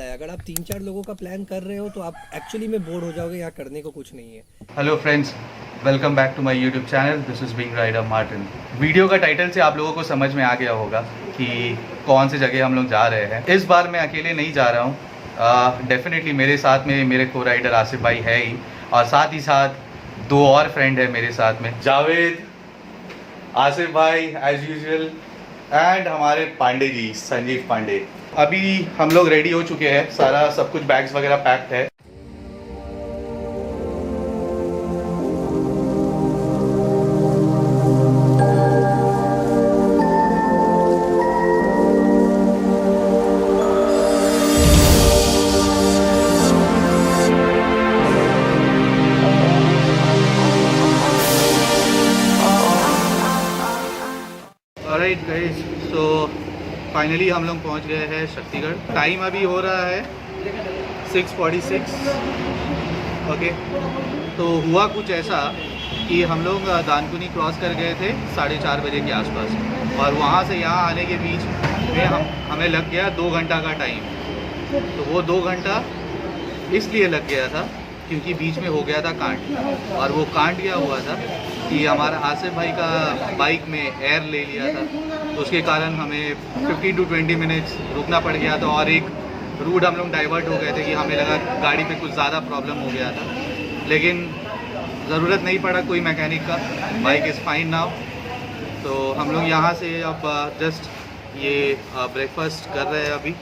अगर आप 3-4 लोगों का प्लान कर रहे हो तो आप एक्चुअली में बोर हो जाओगे, यहाँ करने को कुछ नहीं है। Hello friends, welcome back to my YouTube channel. This is Being Rider Martin. Video का टाइटल से आप लोगों को समझ में आ गया होगा कि कौन सी जगह हम लोग जा रहे हैं। इस बार मैं अकेले नहीं जा रहा हूँ। डेफिनेटली मेरे साथ में मेरे को राइडर आसिफ भाई है ही, और साथ ही साथ दो और फ्रेंड है मेरे साथ में, जावेद, आसिफ भाई एज यूजुअल, एंड हमारे पांडे जी, संजीव पांडे। अभी हम लोग रेडी हो चुके हैं, सारा सब कुछ बैग्स वगैरह पैक्ड है। ऑलराइट गाइस, सो फाइनली हम लोग पहुंच गए हैं शक्तिगढ़। टाइम अभी हो रहा है 6:46। ओके, तो हुआ कुछ ऐसा कि हम लोग दानकुनी क्रॉस कर गए थे 4:30 बजे के आसपास, और वहां से यहाँ आने के बीच में हमें लग गया 2 घंटा का टाइम। तो वो 2 घंटा इसलिए लग गया था क्योंकि बीच में हो गया था कांड। और वो कांड क्या हुआ था कि हमारा आसिफ भाई का बाइक में एयर ले लिया था, तो उसके कारण हमें 15 to 20 मिनट्स रुकना पड़ गया था। और एक रूट हम लोग डाइवर्ट हो गए थे कि हमें लगा गाड़ी पे कुछ ज़्यादा प्रॉब्लम हो गया था, लेकिन ज़रूरत नहीं पड़ा कोई मैकेनिक का। Bike is fine now. तो हम लोग यहाँ से अब जस्ट ये ब्रेकफास्ट कर रहे हैं अभी।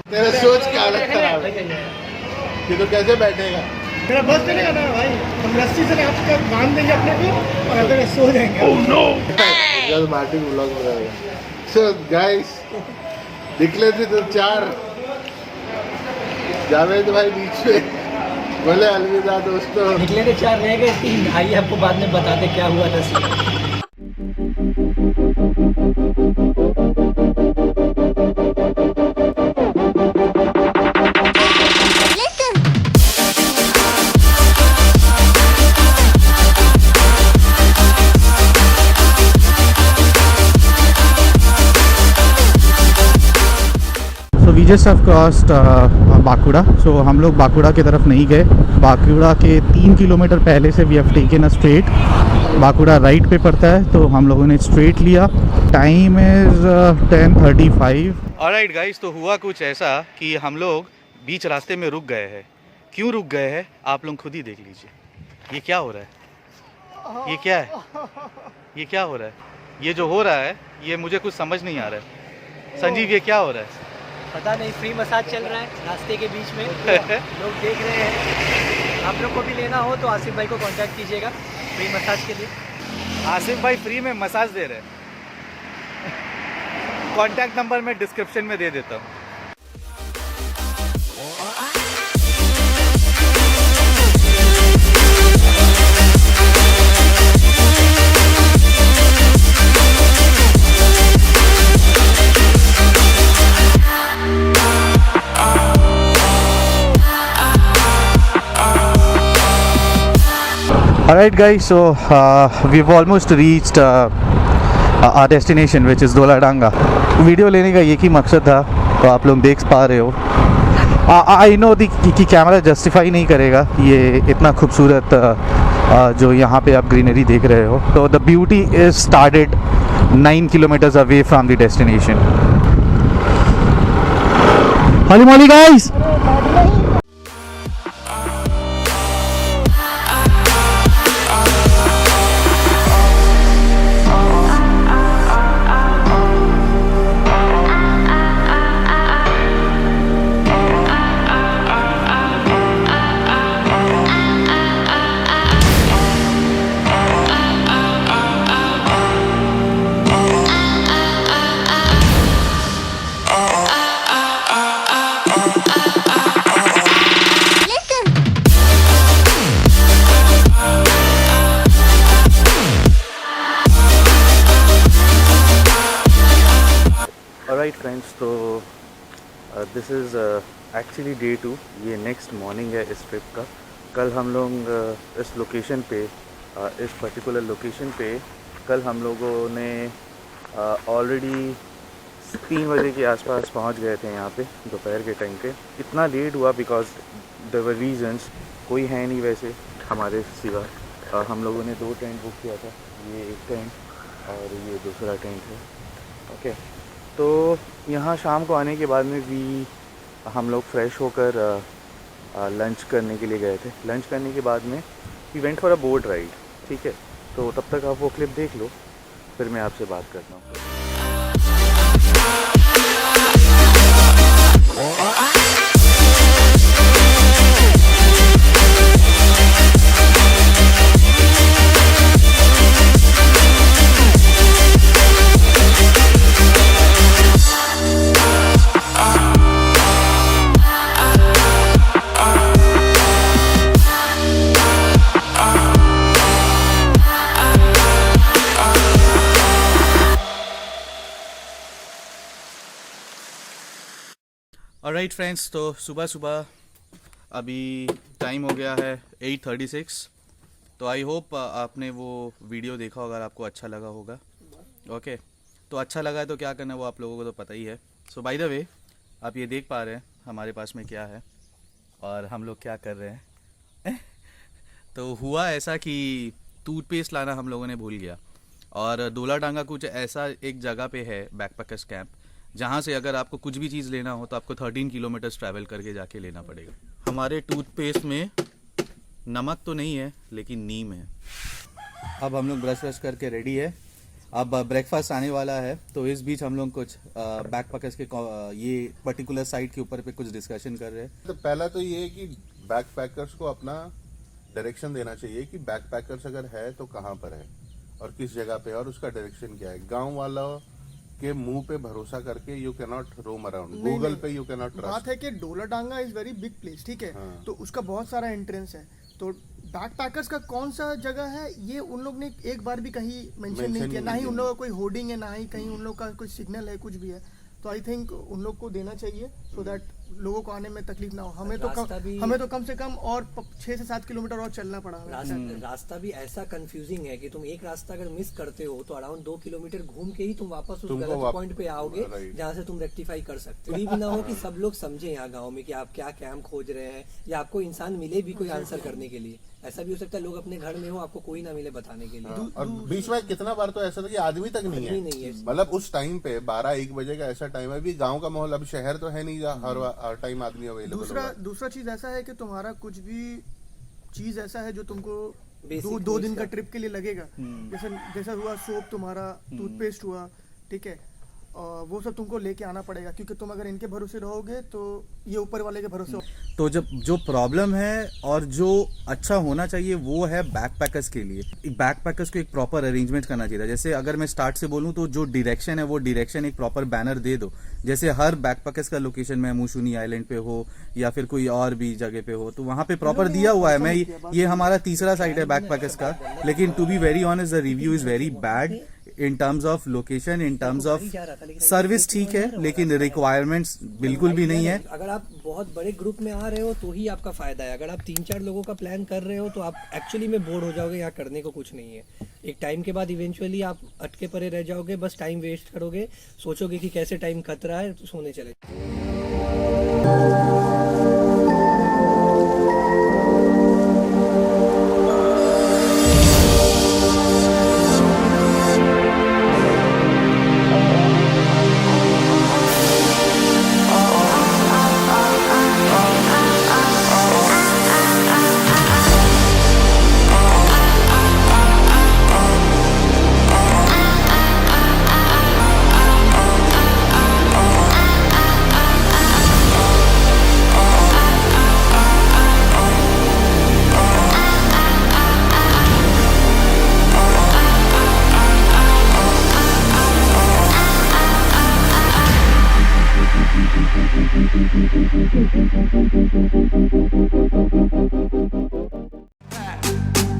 तेरा सोच क्या हालत खराब है कि तो कैसे बैठेगा। मेरा बस चलेगा ना भाई, हम रस्सी से आपका बांध देंगे अपने को और अगर सो जाएंगे। ओह नो, मार्टिन व्लॉग में रहेगा। सो गाइस, निकले थे तो 4, जावेद भाई बीच में बोले अलविदा दोस्तों। निकले थे 4, रह गए 3। आइए आपको बाद में बताते क्या हुआ था। We just have crossed Bankura. So हम लोग बाकुड़ा की तरफ नहीं गए। बाकुड़ा के 3 किलोमीटर पहले से we have taken a straight. Bankura right पे पड़ता है, तो हम लोगों ने स्ट्रेट लिया। Time is 10:35। ऑलराइट गाइस, तो हुआ कुछ ऐसा कि हम लोग बीच रास्ते में रुक गए हैं। क्यों रुक गए हैं आप लोग खुद ही देख लीजिए। ये क्या हो रहा है? ये क्या है? ये क्या हो रहा है? ये जो हो रहा है ये मुझे कुछ समझ नहीं आ रहा है। संजीव, ये क्या हो रहा है? पता नहीं, फ्री मसाज चल रहा है रास्ते के बीच में। लोग देख रहे हैं। आप लोग को भी लेना हो तो आसिफ भाई को कांटेक्ट कीजिएगा फ्री मसाज के लिए। आसिफ भाई फ्री में मसाज दे रहे हैं। कॉन्टैक्ट नंबर मैं डिस्क्रिप्शन में दे देता हूँ। Alright guys, so we've almost reached our destination which is Doladanga. Video लेने का एक ही मकसद था, तो आप लोग देख पा रहे हो। आई नो कि कैमरा जस्टिफाई नहीं करेगा ये इतना खूबसूरत जो यहाँ पे आप ग्रीनरी देख रहे हो। तो the beauty is started 9 kilometres away from the destination. Holy moly guys! Alright friends, तो दिस इज़ एक्चुअली डे 2। ये नेक्स्ट मॉर्निंग है इस ट्रिप का। कल हम लोग इस लोकेशन पे, इस पर्टिकुलर लोकेशन पे कल हम लोगों ने ऑलरेडी 3 बजे के आसपास पहुंच गए थे यहाँ पे दोपहर के टाइम पे। इतना लेट हुआ बिकॉज देयर वर रीजंस, कोई है नहीं वैसे हमारे सिवा। हम लोगों ने 2 टेंट बुक किया था, ये एक टेंट और ये दूसरा टेंट है। ओके, तो यहाँ शाम को आने के बाद में भी हम लोग फ्रेश होकर लंच करने के लिए गए थे। लंच करने के बाद में we went for a boat ride. ठीक है, तो तब तक आप वो क्लिप देख लो, फिर मैं आपसे बात करता हूँ। ऑलराइट फ्रेंड्स, तो सुबह सुबह अभी टाइम हो गया है 8:36। तो आई होप आपने वो वीडियो देखा होगा, आपको अच्छा लगा होगा। ओके, तो अच्छा लगा है तो क्या करना है वो आप लोगों को तो पता ही है। सो बाय द वे, आप ये देख पा रहे हैं हमारे पास में क्या है और हम लोग क्या कर रहे हैं। तो हुआ ऐसा कि टूथपेस्ट लाना हम लोगों ने भूल गया, और डोलाडांगा कुछ ऐसा एक जगह पे है बैकपैकर्स कैंप, जहाँ से अगर आपको कुछ भी चीज़ लेना हो तो आपको 13 किलोमीटर्स ट्रैवल करके जाके लेना पड़ेगा। हमारे टूथपेस्ट में नमक तो नहीं है लेकिन नीम है। अब हम लोग ब्रश व्रश करके रेडी है, अब ब्रेकफास्ट आने वाला है। तो इस बीच हम लोग कुछ बैकपैकर्स के ये पर्टिकुलर साइट के ऊपर पे कुछ डिस्कशन कर रहे हैं। तो पहला तो ये है कि बैकपैकर्स को अपना डायरेक्शन देना चाहिए कि बैकपैकर्स अगर है तो कहाँ पर है और किस जगह पे, और उसका डायरेक्शन क्या है। गांव वालों के मुंह पे भरोसा करके you can not roam around, Google पे यू कैन नॉट ट्रस्ट। बात है कि डोलाडांगा इज वेरी बिग प्लेस, ठीक है। हाँ। तो उसका बहुत सारा एंट्रेंस है। तो बैकपैकर्स का कौन सा जगह है ये उन लोग ने एक बार भी कहीं मेंशन नहीं किया, ना ही उन लोगों का कोई होर्डिंग है, ना ही कहीं उन लोग का कोई सिग्नल है, कुछ भी है। तो आई थिंक उन लोग को देना चाहिए सो दैट लोगों को आने में तकलीफ ना हो। हमें तो कम से कम और 6 से 7 किलोमीटर और चलना पड़ा। रास्ता भी ऐसा कंफ्यूजिंग है कि तुम एक रास्ता अगर मिस करते हो तो अराउंड 2 किलोमीटर घूम के ही तुम वापस उस गलत पॉइंट पे आओगे जहाँ से तुम रेक्टिफाई कर सकते हो। ये भी ना हो कि सब लोग समझे यहाँ गाँव में कि आप क्या कैंप खोज रहे हैं, या आपको इंसान मिले भी कोई आंसर करने के लिए। ऐसा भी हो सकता है लोग अपने घर में हो, आपको कोई ना मिले बताने के लिए। और बीच में कितना बार तो ऐसा था कि आदमी तक नहीं है। मतलब उस टाइम पे 12-1 बजे का ऐसा टाइम है। अभी गांव का माहौल, अब शहर तो है नहीं जहाँ हर टाइम आदमी अवेलेबल। दूसरा चीज ऐसा है कि तुम्हारा कुछ भी चीज ऐसा है जो तुमको 2 दिन का ट्रिप के लिए लगेगा। जैसा हुआ सोप, तुम्हारा टूथपेस्ट हुआ, ठीक है, वो सब तुमको लेके आना पड़ेगा, क्योंकि तुम अगर इनके भरोसे रहोगे तो ये ऊपर वाले के भरोसे। तो जब जो प्रॉब्लम है और जो अच्छा होना चाहिए वो है बैकपैकर्स के लिए। बैकपैकर्स को एक प्रॉपर अरेंजमेंट करना चाहिए। जैसे अगर मैं स्टार्ट से बोलूं तो जो डायरेक्शन है वो डायरेक्शन एक प्रॉपर बैनर दे दो। जैसे हर बैकपैकर्स का लोकेशन में मूशुनी आइलैंड पे हो या फिर कोई और भी जगह पे हो तो वहाँ पे प्रॉपर दिया हुआ है। मैं ये हमारा तीसरा साइट है बैकपैकर्स का, लेकिन to be very honest the review is very bad in terms of location, in terms of service ठीक है, लेकिन रिक्वायरमेंट्स बिल्कुल भी नहीं है। अगर आप बहुत बड़े ग्रुप में आ रहे हो तो ही आपका फायदा है। अगर आप 3-4 लोगों का प्लान कर रहे हो तो आप एक्चुअली में बोर हो जाओगे, यहाँ करने को कुछ नहीं है। एक टाइम के बाद इवेंचुअली आप अटके पड़े रह जाओगे, बस टाइम वेस्ट करोगे, सोचोगे कि कैसे टाइम कट रहा है, तो सोने चले।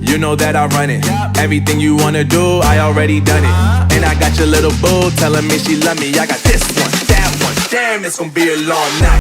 You know that I run it. Everything you wanna do, I already done it. And I got your little boo telling me she love me. I got this one, that one. Damn, it's gonna be a long night.